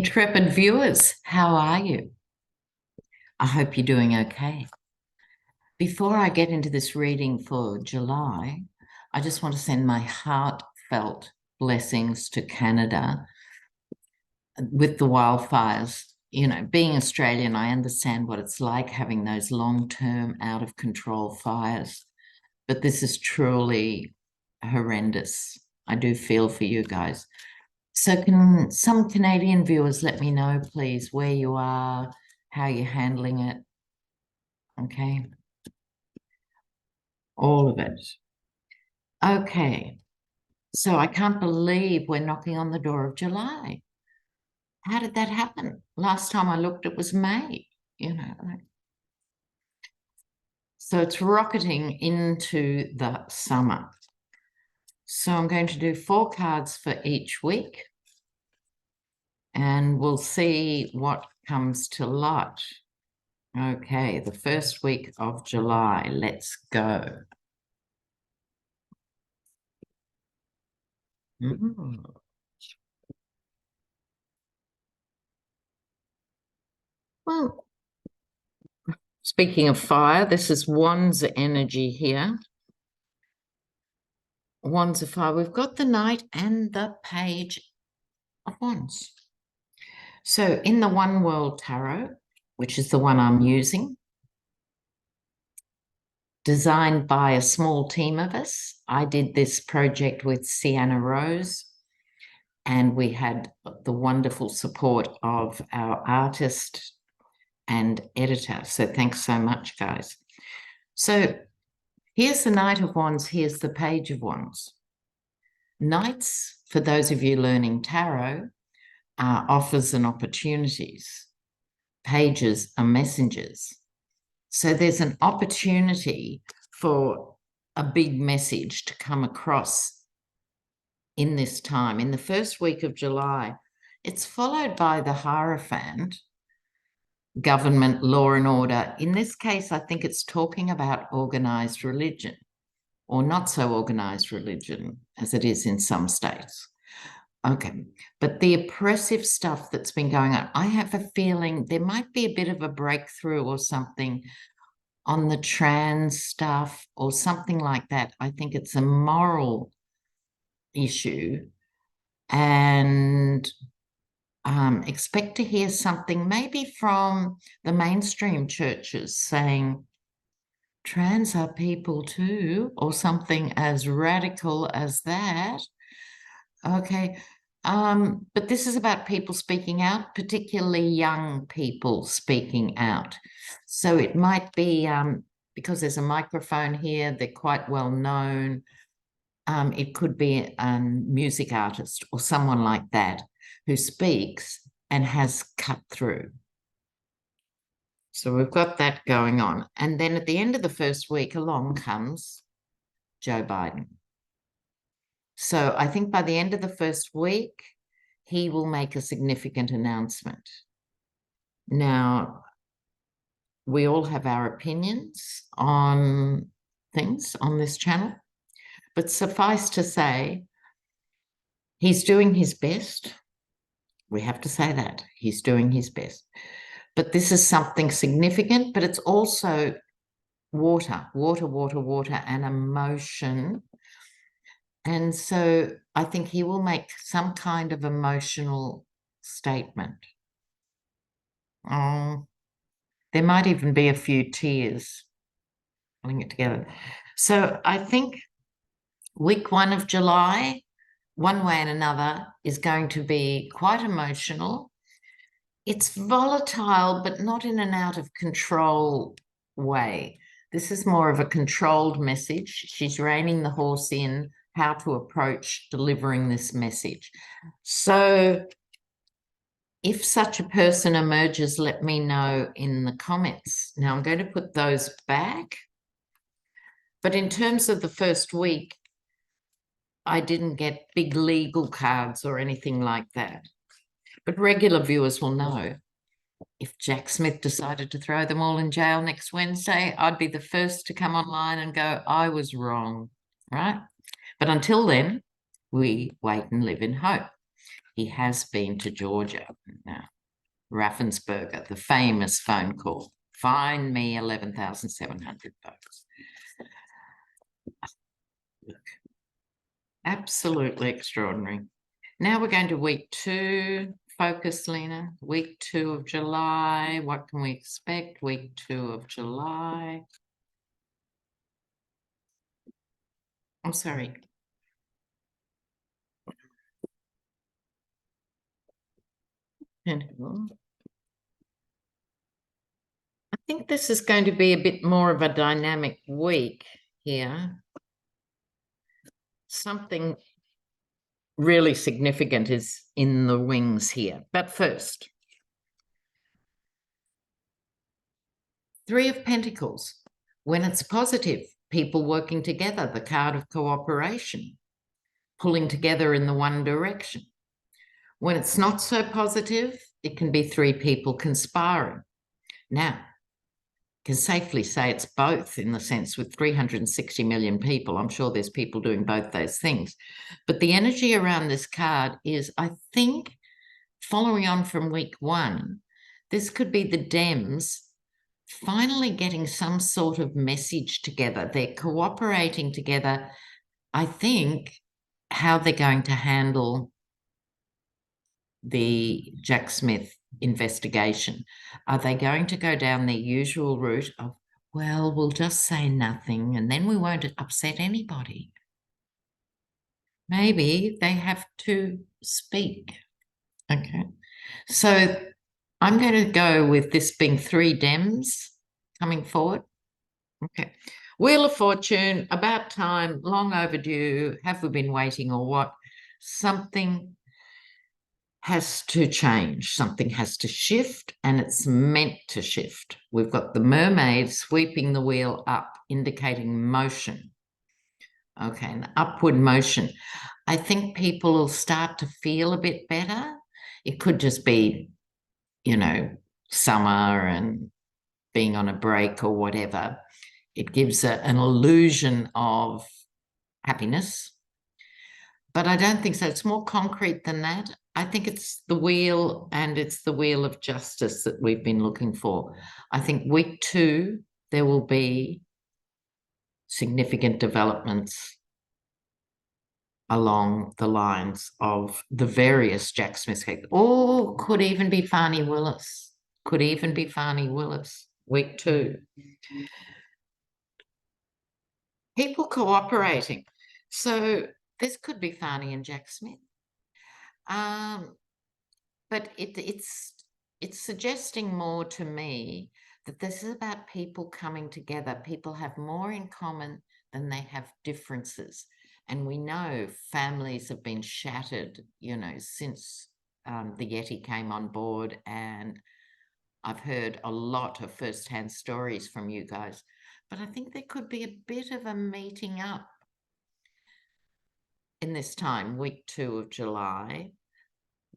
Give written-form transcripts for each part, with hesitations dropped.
Intrepid viewers, how are you? I hope you're doing okay. Before I get into this reading for July, I just want to send my heartfelt blessings to Canada with the wildfires. You know, being Australian, I understand what it's like having those long-term, out-of-control fires, but this is truly horrendous. I do feel for you guys. So can some Canadian viewers let me know, please, where you are, how you're handling it? Okay. All of it. Okay. So I can't believe we're knocking on the door of July. How did that happen? Last time I looked, it was May, you know. So it's rocketing into the summer. So I'm going to do 4 cards for each week, and we'll see what comes to light. Okay, the first week of July. Let's go. Well, speaking of fire, this is Wands energy here. Wands of fire. We've got the Knight and the Page of Wands. So in the One World Tarot, which is the one I'm using, designed by a small team of us, I did this project with Sienna Rose, and we had the wonderful support of our artist and editor. So thanks so much, guys. So here's the Knight of Wands, here's the Page of Wands. Knights, for those of you learning tarot, are offers and opportunities. Pages are messengers. So there's an opportunity for a big message to come across in this time. In the first week of July, it's followed by the Hierophant, government, law and order. In this case, I think it's talking about organized religion, or not so organized religion as it is in some states. Okay, but the oppressive stuff that's been going on, I have a feeling there might be a bit of a breakthrough or something on the trans stuff or something like that. I think it's a moral issue, and expect to hear something maybe from the mainstream churches saying trans are people too, or something as radical as that. Okay. But this is about people speaking out, particularly young people speaking out. So it might be because there's a microphone here, they're quite well known. It could be a music artist or someone like that who speaks and has cut through. So we've got that going on. And then at the end of the first week, along comes Joe Biden. So I think by the end of the first week, he will make a significant announcement. Now, we all have our opinions on things on this channel, but suffice to say, he's doing his best. We have to say that. He's doing his best. But this is something significant, but it's also water, and emotion. And so I think he will make some kind of emotional statement. There might even be a few tears pulling it together. So I think week 1 of July, one way and another, is going to be quite emotional. It's volatile, but not in an out of control way. This is more of a controlled message. She's reining the horse in, how to approach delivering this message. So if such a person emerges, let me know in the comments. Now I'm going to put those back. But in terms of the first week, I didn't get big legal cards or anything like that. But regular viewers will know. If Jack Smith decided to throw them all in jail next Wednesday, I'd be the first to come online and go, I was wrong, right? But until then, we wait and live in hope. He has been to Georgia now. Raffensperger, the famous phone call. Find me 11,700 votes. Look, absolutely extraordinary. Now we're going to week 2. Focus, Lena. Week 2 of July. What can we expect? Week 2 of July. I'm sorry. Pentacle. I think this is going to be a bit more of a dynamic week here. Something really significant is in the wings here. But first, 3 of Pentacles. When it's positive, people working together, the card of cooperation, pulling together in the one direction. When it's not so positive, it can be 3 people conspiring. Now, can safely say it's both, in the sense with 360 million people. I'm sure there's people doing both those things. But the energy around this card is, I think, following on from week 1, this could be the Dems finally getting some sort of message together. They're cooperating together. I think how they're going to handle the Jack Smith investigation. Are they going to go down their usual route of, well, we'll just say nothing and then we won't upset anybody? Maybe they have to speak. Okay. So I'm going to go with this being 3 Dems coming forward. Okay. Wheel of Fortune, about time, long overdue. Have we been waiting or what? Something has to change. Something has to shift, and it's meant to shift. We've got the mermaid sweeping the wheel up, indicating motion. Okay, an upward motion. I think people will start to feel a bit better. It could just be, you know, summer and being on a break or whatever. It gives an illusion of happiness. But I don't think so. It's more concrete than that. I think it's the wheel, and it's the wheel of justice that we've been looking for. I think week 2, there will be significant developments along the lines of the various Jack Smith cases. Or could even be Fani Willis. Could even be Fani Willis, week 2. People cooperating. So this could be Fani and Jack Smith. But it's suggesting more to me that this is about people coming together. People have more in common than they have differences. And we know families have been shattered, you know, since the Yeti came on board. And I've heard a lot of firsthand stories from you guys. But I think there could be a bit of a meeting up in this time, week 2 of July.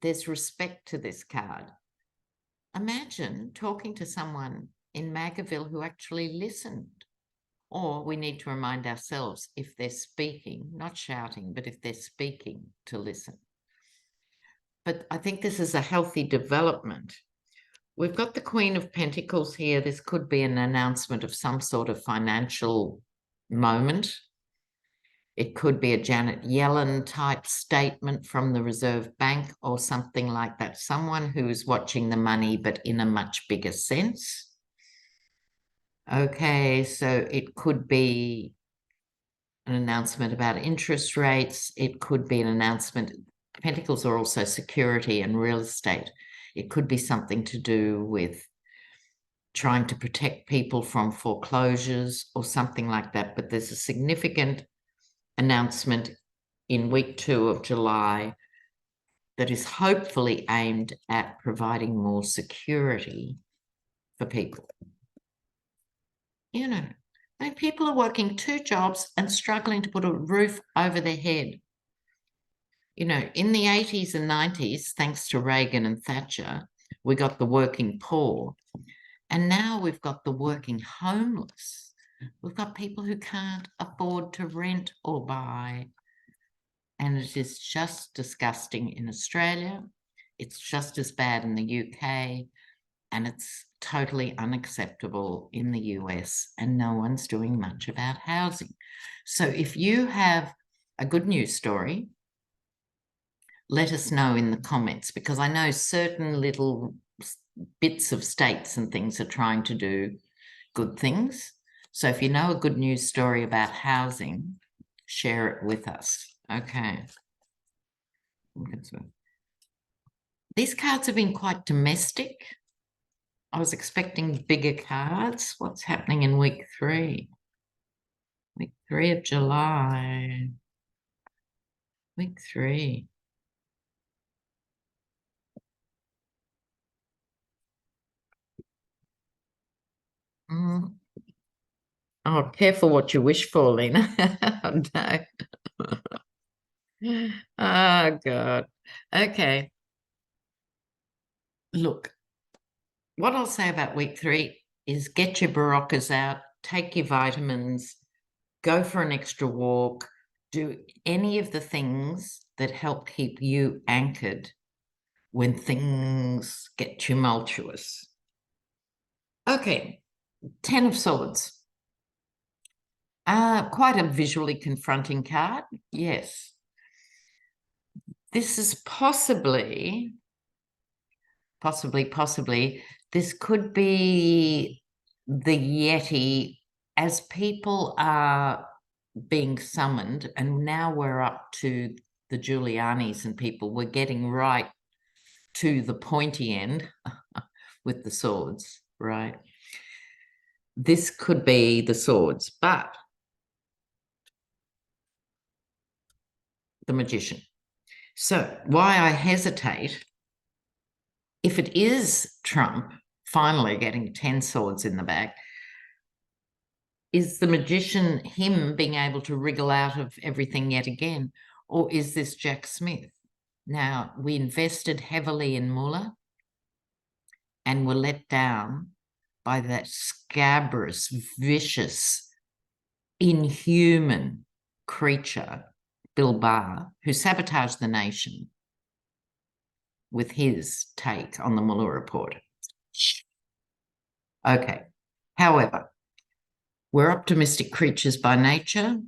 There's respect to this card. Imagine talking to someone in Magaville who actually listened. Or we need to remind ourselves, if they're speaking, not shouting, but if they're speaking, to listen. But I think this is a healthy development. We've got the Queen of Pentacles here. This could be an announcement of some sort of financial moment. It could be a Janet Yellen type statement from the Reserve Bank or something like that. Someone who's watching the money, but in a much bigger sense. Okay, so it could be an announcement about interest rates. It could be an announcement. Pentacles are also security and real estate. It could be something to do with trying to protect people from foreclosures or something like that. But there's a significant announcement in week 2 of July that is hopefully aimed at providing more security for people. You know, I mean, people are working 2 jobs and struggling to put a roof over their head. You know, in the 80s and 90s, thanks to Reagan and Thatcher, we got the working poor. And now we've got the working homeless. We've got people who can't afford to rent or buy. and it is just disgusting in Australia. It's just as bad in the UK, and it's totally unacceptable in the US, and no one's doing much about housing. So if you have a good news story, let us know in the comments, because I know certain little bits of states and things are trying to do good things. So if you know a good news story about housing, share it with us. Okay. These cards have been quite domestic. I was expecting bigger cards. What's happening in week 3? Week 3 of July. Week 3. Mm. Oh, careful what you wish for, Lena. Oh, no. Oh, God. Okay. Look, what I'll say about week 3 is get your Baroccas out, take your vitamins, go for an extra walk, do any of the things that help keep you anchored when things get tumultuous. Okay, 10 of Swords. Quite a visually confronting card, yes. This is possibly, this could be the Yeti as people are being summoned, and now we're up to the Giulianis and people. We're getting right to the pointy end with the swords, right? This could be the swords, but the Magician. So why I hesitate, if it is Trump finally getting 10 swords in the back, is the Magician him being able to wriggle out of everything yet again? Or is this Jack Smith? Now, we invested heavily in Mueller and were let down by that scabrous, vicious, inhuman creature, Bill Barr, who sabotaged the nation with his take on the Mueller report. Okay. However, we're optimistic creatures by nature,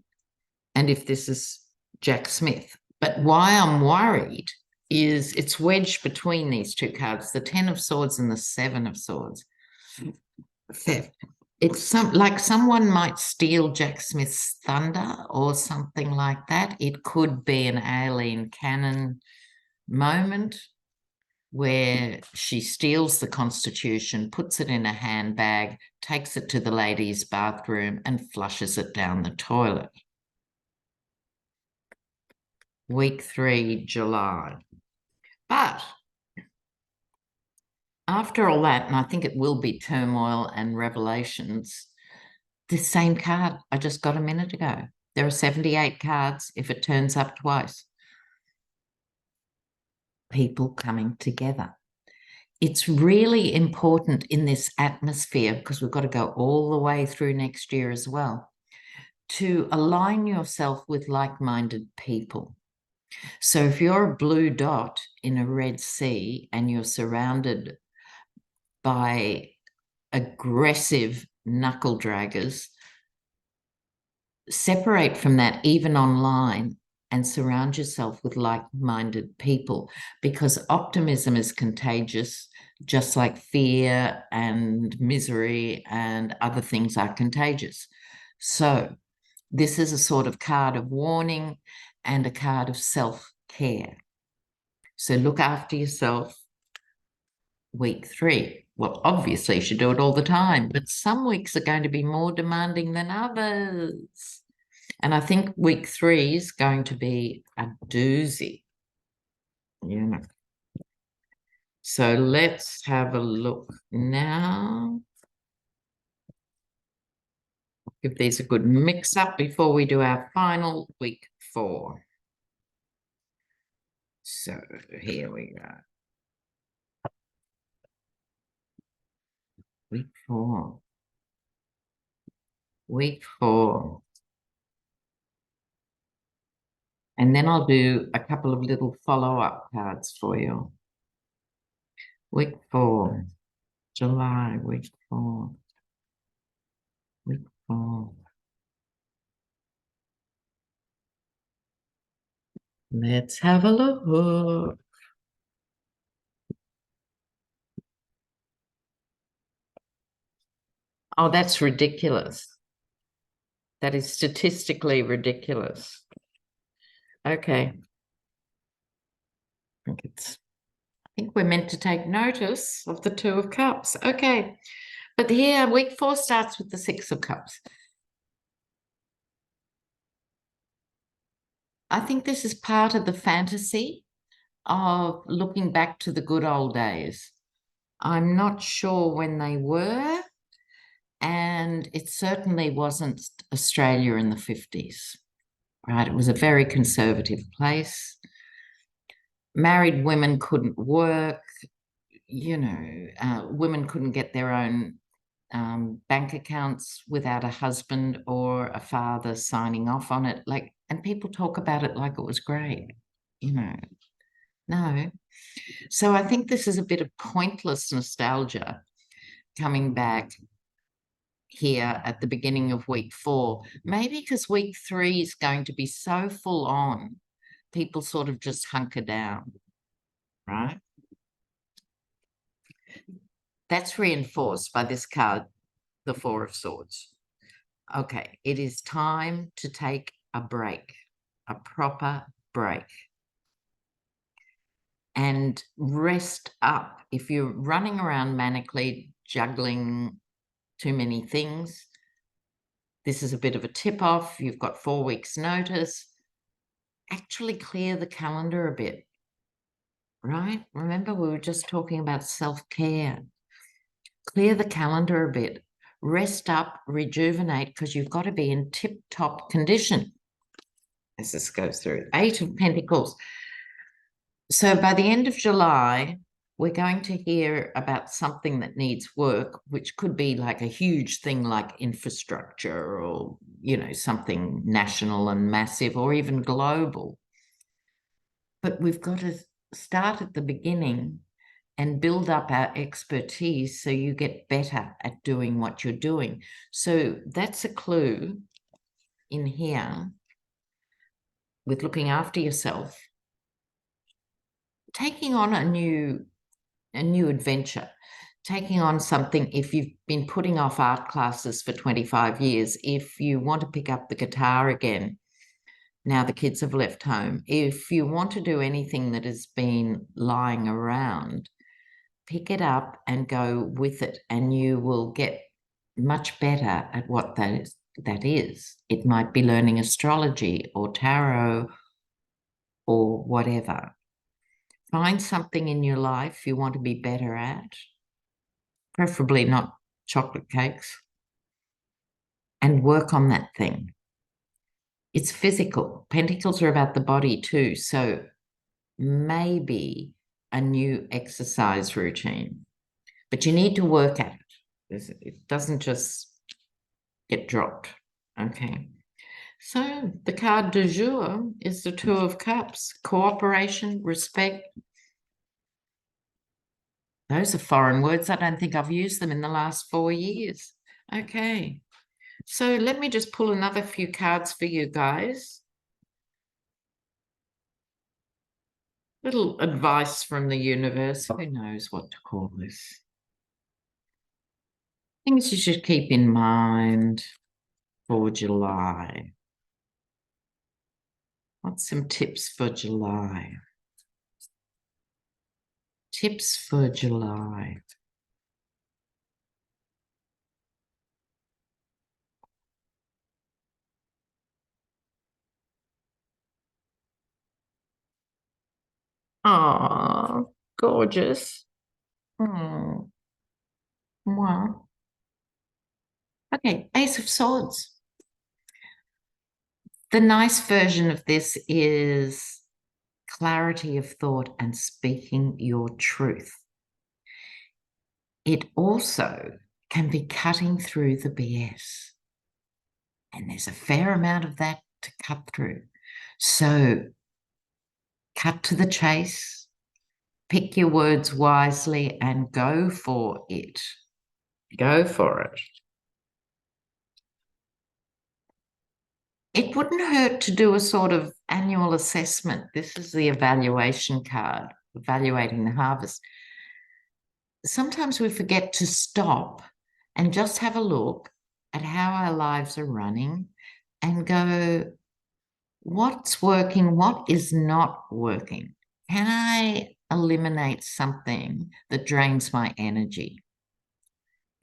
and if this is Jack Smith. But why I'm worried is it's wedged between these two cards, the 10 of Swords and the 7 of Swords. Theft. It's like someone might steal Jack Smith's thunder or something like that. It could be an Aileen Cannon moment where she steals the Constitution, puts it in a handbag, takes it to the ladies' bathroom and flushes it down the toilet. Week 3, July. But after all that, and I think it will be turmoil and revelations, the same card I just got a minute ago. There are 78 cards if it turns up twice. People coming together. It's really important in this atmosphere, because we've got to go all the way through next year as well, to align yourself with like-minded people. So if you're a blue dot in a red sea and you're surrounded by aggressive knuckle draggers, separate from that even online and surround yourself with like-minded people, because optimism is contagious, just like fear and misery and other things are contagious. So this is a sort of card of warning and a card of self-care. So look after yourself. Week 3. Well, obviously you should do it all the time, but some weeks are going to be more demanding than others. And I think week 3 is going to be a doozy. Yeah. So let's have a look now. Give these a good mix up before we do our final week 4. So here we go. Week 4. Week 4. And then I'll do a couple of little follow-up cards for you. Week 4, July, week 4, week 4. Let's have a look. Oh, that's ridiculous. That is statistically ridiculous. Okay. I think we're meant to take notice of the 2 of Cups. Okay. But here, week 4 starts with the 6 of Cups. I think this is part of the fantasy of looking back to the good old days. I'm not sure when they were, and it certainly wasn't Australia in the 50s, right? It was a very conservative place. Married women couldn't work, women couldn't get their own bank accounts without a husband or a father signing off on it. And people talk about it like it was great, no. So I think this is a bit of pointless nostalgia coming back here at the beginning of week 4, maybe because week 3 is going to be so full on, people sort of just hunker down, right? That's reinforced by this card, the 4 of Swords. Okay, it is time to take a break, a proper break. And rest up. If you're running around manically juggling too many things, this is a bit of a tip-off. You've got 4 weeks' notice. Actually clear the calendar a bit, right? Remember, we were just talking about self-care. Clear the calendar a bit. Rest up, rejuvenate, because you've got to be in tip-top condition as this goes through. 8 of Pentacles. So by the end of July, we're going to hear about something that needs work, which could be like a huge thing like infrastructure or, something national and massive or even global. But we've got to start at the beginning and build up our expertise so you get better at doing what you're doing. So that's a clue in here with looking after yourself. Taking on a new adventure, taking on something. If you've been putting off art classes for 25 years, if you want to pick up the guitar again, now the kids have left home, if you want to do anything that has been lying around, pick it up and go with it, and you will get much better at what that is. It might be learning astrology or tarot or whatever. Find something in your life you want to be better at, preferably not chocolate cakes, and work on that thing. It's physical. Pentacles are about the body too, so maybe a new exercise routine, but you need to work at it. It doesn't just get dropped, okay? So the card du jour is the 2 of Cups, cooperation, respect. Those are foreign words. I don't think I've used them in the last 4 years. Okay. So let me just pull another few cards for you guys. Little advice from the universe. Who knows what to call this? Things you should keep in mind for July. What's some tips for July? Tips for July. Oh, gorgeous. Oh, wow. Okay, Ace of Swords. The nice version of this is clarity of thought and speaking your truth. It also can be cutting through the BS. And there's a fair amount of that to cut through. So cut to the chase, pick your words wisely, and go for it. Go for it. It wouldn't hurt to do a sort of annual assessment. This is the evaluation card, evaluating the harvest. Sometimes we forget to stop and just have a look at how our lives are running and go, what's working? What is not working? Can I eliminate something that drains my energy?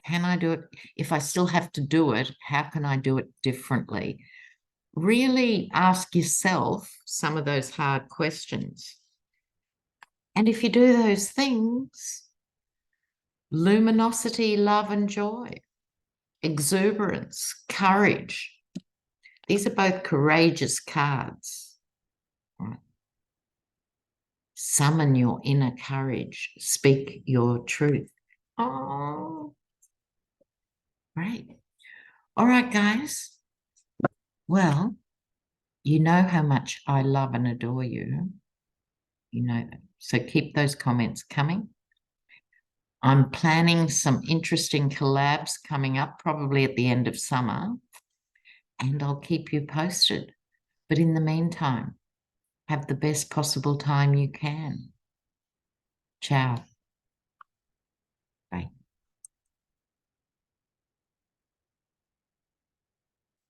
Can I do it? If I still have to do it, how can I do it differently? Really ask yourself some of those hard questions. And if you do those things, luminosity, love, and joy, exuberance, courage. These are both courageous cards. Right. Summon your inner courage. Speak your truth. Oh, great. All right, guys. Well, you know how much I love and adore you. You know that. So keep those comments coming. I'm planning some interesting collabs coming up, probably at the end of summer, and I'll keep you posted. But in the meantime, have the best possible time you can. Ciao.